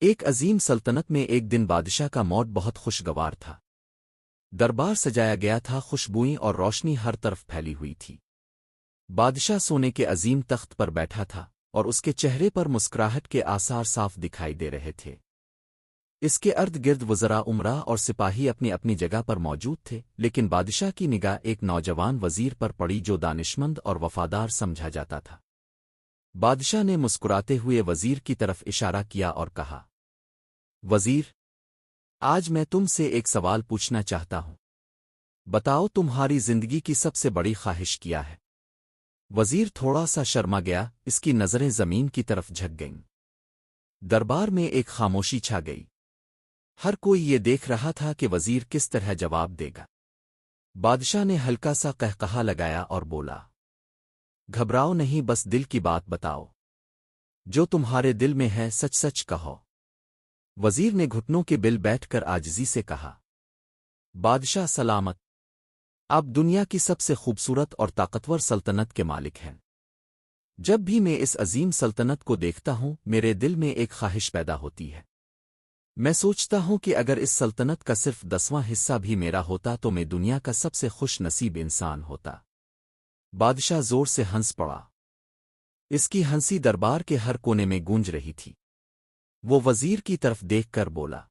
ایک عظیم سلطنت میں ایک دن بادشاہ کا موت بہت خوشگوار تھا۔ دربار سجایا گیا تھا، خوشبوئیں اور روشنی ہر طرف پھیلی ہوئی تھی۔ بادشاہ سونے کے عظیم تخت پر بیٹھا تھا اور اس کے چہرے پر مسکراہٹ کے آثار صاف دکھائی دے رہے تھے۔ اس کے ارد گرد وزراء، امراء اور سپاہی اپنی اپنی جگہ پر موجود تھے، لیکن بادشاہ کی نگاہ ایک نوجوان وزیر پر پڑی جو دانشمند اور وفادار سمجھا جاتا تھا۔ بادشاہ نے مسکراتے ہوئے وزیر کی طرف اشارہ کیا اور کہا، وزیر، آج میں تم سے ایک سوال پوچھنا چاہتا ہوں۔ بتاؤ، تمہاری زندگی کی سب سے بڑی خواہش کیا ہے؟ وزیر تھوڑا سا شرما گیا، اس کی نظریں زمین کی طرف جھک گئیں۔ دربار میں ایک خاموشی چھا گئی۔ ہر کوئی یہ دیکھ رہا تھا کہ وزیر کس طرح جواب دے گا۔ بادشاہ نے ہلکا سا قہقہا لگایا اور بولا، گھبراؤ نہیں، بس دل کی بات بتاؤ۔ جو تمہارے دل میں ہے سچ سچ کہو۔ وزیر نے گھٹنوں کے بل بیٹھ کر عاجزی سے کہا، بادشاہ سلامت، آپ دنیا کی سب سے خوبصورت اور طاقتور سلطنت کے مالک ہیں۔ جب بھی میں اس عظیم سلطنت کو دیکھتا ہوں، میرے دل میں ایک خواہش پیدا ہوتی ہے۔ میں سوچتا ہوں کہ اگر اس سلطنت کا صرف 10واں حصہ بھی میرا ہوتا تو میں دنیا کا سب سے خوش نصیب انسان ہوتا۔ بادشاہ زور سے ہنس پڑا۔ اس کی ہنسی دربار کے ہر کونے میں گونج رہی تھی۔ وہ وزیر کی طرف دیکھ کر بولا،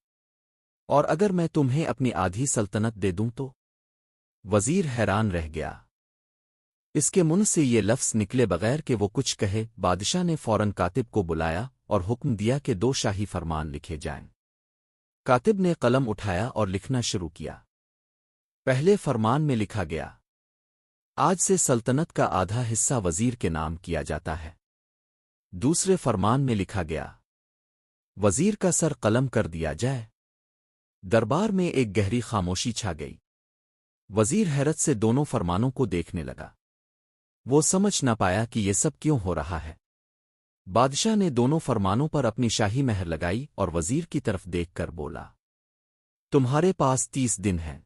اور اگر میں تمہیں اپنی آدھی سلطنت دے دوں تو؟ وزیر حیران رہ گیا۔ اس کے منہ سے یہ لفظ نکلے بغیر کہ وہ کچھ کہے، بادشاہ نے فوراً کاتب کو بلایا اور حکم دیا کہ 2 شاہی فرمان لکھے جائیں۔ کاتب نے قلم اٹھایا اور لکھنا شروع کیا۔ پہلے فرمان میں لکھا گیا، آج سے سلطنت کا آدھا حصہ وزیر کے نام کیا جاتا ہے۔ دوسرے فرمان میں لکھا گیا، وزیر کا سر قلم کر دیا جائے۔ دربار میں ایک گہری خاموشی چھا گئی۔ وزیر حیرت سے دونوں فرمانوں کو دیکھنے لگا۔ وہ سمجھ نہ پایا کہ یہ سب کیوں ہو رہا ہے۔ بادشاہ نے دونوں فرمانوں پر اپنی شاہی مہر لگائی اور وزیر کی طرف دیکھ کر بولا، تمہارے پاس 30 دن ہیں۔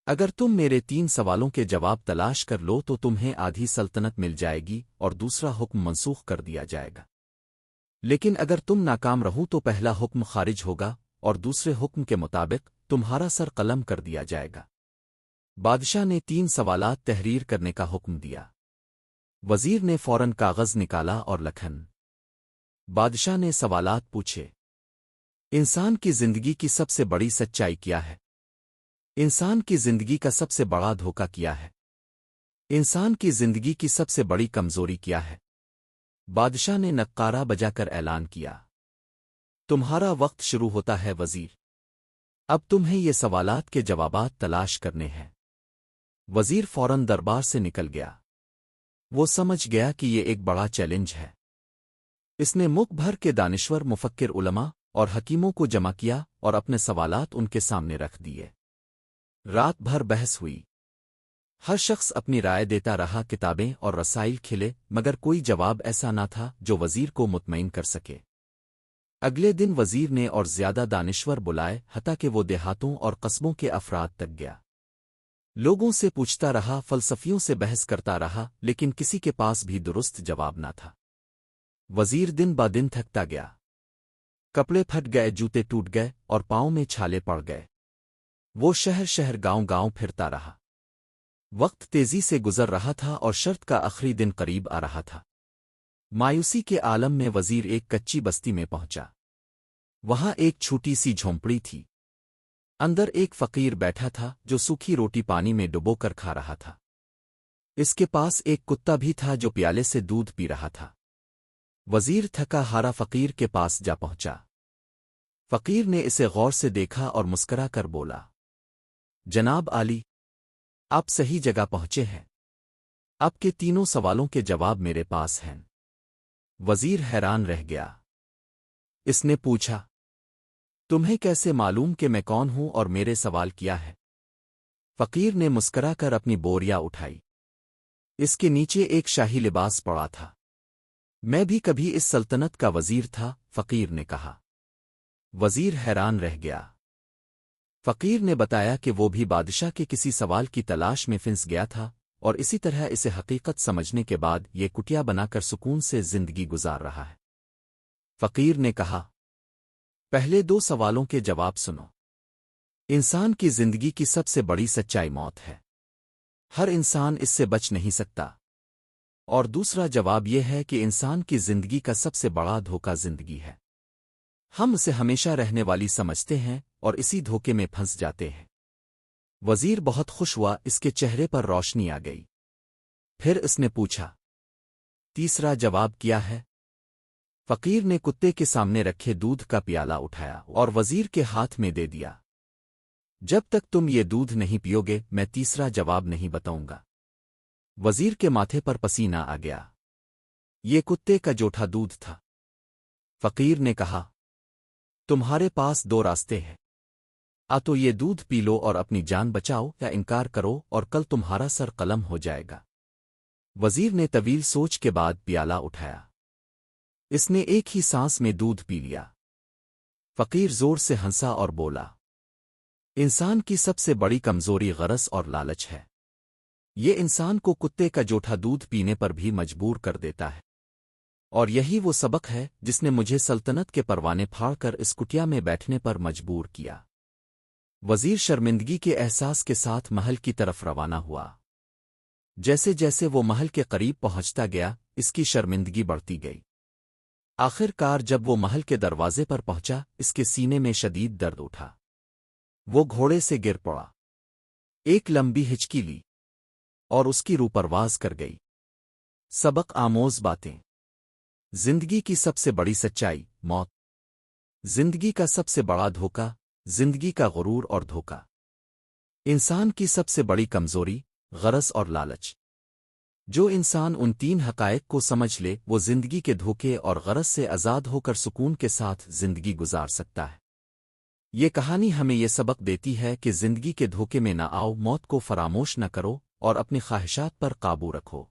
اگر تم میرے 3 سوالوں کے جواب تلاش کر لو تو تمہیں آدھی سلطنت مل جائے گی اور دوسرا حکم منسوخ کر دیا جائے گا۔ لیکن اگر تم ناکام رہو تو پہلا حکم خارج ہوگا اور دوسرے حکم کے مطابق تمہارا سر قلم کر دیا جائے گا۔ بادشاہ نے 3 سوالات تحریر کرنے کا حکم دیا۔ وزیر نے فوراً کاغذ نکالا اور لکھن۔ بادشاہ نے سوالات پوچھے، انسان کی زندگی کی سب سے بڑی سچائی کیا ہے؟ انسان کی زندگی کا سب سے بڑا دھوکہ کیا ہے؟ انسان کی زندگی کی سب سے بڑی کمزوری کیا ہے؟ بادشاہ نے نقارہ بجا کر اعلان کیا، تمہارا وقت شروع ہوتا ہے وزیر۔ اب تمہیں یہ سوالات کے جوابات تلاش کرنے ہیں۔ وزیر فوراً دربار سے نکل گیا۔ وہ سمجھ گیا کہ یہ ایک بڑا چیلنج ہے۔ اس نے ملک بھر کے دانشور، مفکر، علماء اور حکیموں کو جمع کیا اور اپنے سوالات ان کے سامنے رکھ دیے۔ رات بھر بحث ہوئی۔ ہر شخص اپنی رائے دیتا رہا، کتابیں اور رسائل کھلے، مگر کوئی جواب ایسا نہ تھا جو وزیر کو مطمئن کر سکے۔ اگلے دن وزیر نے اور زیادہ دانشور بلائے، حتیٰ کہ وہ دیہاتوں اور قصبوں کے افراد تک گیا۔ لوگوں سے پوچھتا رہا، فلسفیوں سے بحث کرتا رہا، لیکن کسی کے پاس بھی درست جواب نہ تھا۔ وزیر دن با دن تھکتا گیا۔ کپڑے پھٹ گئے، جوتے ٹوٹ گئے اور پاؤں میں چھالے پڑ گئے۔ وہ شہر شہر، گاؤں گاؤں پھرتا رہا۔ وقت تیزی سے گزر رہا تھا اور شرط کا آخری دن قریب آ رہا تھا۔ مایوسی کے عالم میں وزیر ایک کچی بستی میں پہنچا۔ وہاں ایک چھوٹی سی جھونپڑی تھی۔ اندر ایک فقیر بیٹھا تھا جو سوکھی روٹی پانی میں ڈبو کر کھا رہا تھا۔ اس کے پاس ایک کتا بھی تھا جو پیالے سے دودھ پی رہا تھا۔ وزیر تھکا ہارا فقیر کے پاس جا پہنچا۔ فقیر نے اسے غور سے دیکھا اور مسکرا کر بولا، جناب عالی، آپ صحیح جگہ پہنچے ہیں۔ آپ کے 3 سوالوں کے جواب میرے پاس ہیں۔ وزیر حیران رہ گیا۔ اس نے پوچھا، تمہیں کیسے معلوم کہ میں کون ہوں اور میرے سوال کیا ہے؟ فقیر نے مسکرا کر اپنی بوریا اٹھائی۔ اس کے نیچے ایک شاہی لباس پڑا تھا۔ میں بھی کبھی اس سلطنت کا وزیر تھا، فقیر نے کہا۔ وزیر حیران رہ گیا۔ فقیر نے بتایا کہ وہ بھی بادشاہ کے کسی سوال کی تلاش میں پھنس گیا تھا اور اسی طرح اسے حقیقت سمجھنے کے بعد یہ کٹیا بنا کر سکون سے زندگی گزار رہا ہے۔ فقیر نے کہا، پہلے دو سوالوں کے جواب سنو۔ انسان کی زندگی کی سب سے بڑی سچائی موت ہے۔ ہر انسان اس سے بچ نہیں سکتا۔ اور دوسرا جواب یہ ہے کہ انسان کی زندگی کا سب سے بڑا دھوکہ زندگی ہے۔ ہم اسے ہمیشہ رہنے والی سمجھتے ہیں اور اسی دھوکے میں پھنس جاتے ہیں۔ وزیر بہت خوش ہوا، اس کے چہرے پر روشنی آ گئی۔ پھر اس نے پوچھا، تیسرا جواب کیا ہے؟ فقیر نے کتے کے سامنے رکھے دودھ کا پیالہ اٹھایا اور وزیر کے ہاتھ میں دے دیا۔ جب تک تم یہ دودھ نہیں پیو گے میں تیسرا جواب نہیں بتاؤں گا۔ وزیر کے ماتھے پر پسینہ آ گیا۔ یہ کتے کا جوٹھا دودھ تھا۔ فقیر نے کہا، تمہارے پاس دو راستے ہیں، تو یہ دودھ پی لو اور اپنی جان بچاؤ، یا انکار کرو اور کل تمہارا سر قلم ہو جائے گا۔ وزیر نے طویل سوچ کے بعد پیالہ اٹھایا۔ اس نے ایک ہی سانس میں دودھ پی لیا۔ فقیر زور سے ہنسا اور بولا، انسان کی سب سے بڑی کمزوری غرض اور لالچ ہے۔ یہ انسان کو کتے کا جوٹھا دودھ پینے پر بھی مجبور کر دیتا ہے۔ اور یہی وہ سبق ہے جس نے مجھے سلطنت کے پروانے پھاڑ کر اس کٹیا میں بیٹھنے پر مجبور کیا۔ وزیر شرمندگی کے احساس کے ساتھ محل کی طرف روانہ ہوا۔ جیسے جیسے وہ محل کے قریب پہنچتا گیا، اس کی شرمندگی بڑھتی گئی۔ آخر کار جب وہ محل کے دروازے پر پہنچا، اس کے سینے میں شدید درد اٹھا۔ وہ گھوڑے سے گر پڑا، ایک لمبی ہچکی لی اور اس کی روح پرواز کر گئی۔ سبق آموز باتیں۔ زندگی کی سب سے بڑی سچائی موت۔ زندگی کا سب سے بڑا دھوکہ زندگی کا غرور اور دھوکہ۔ انسان کی سب سے بڑی کمزوری غرض اور لالچ۔ جو انسان ان تین حقائق کو سمجھ لے وہ زندگی کے دھوکے اور غرض سے آزاد ہو کر سکون کے ساتھ زندگی گزار سکتا ہے۔ یہ کہانی ہمیں یہ سبق دیتی ہے کہ زندگی کے دھوکے میں نہ آؤ، موت کو فراموش نہ کرو اور اپنی خواہشات پر قابو رکھو۔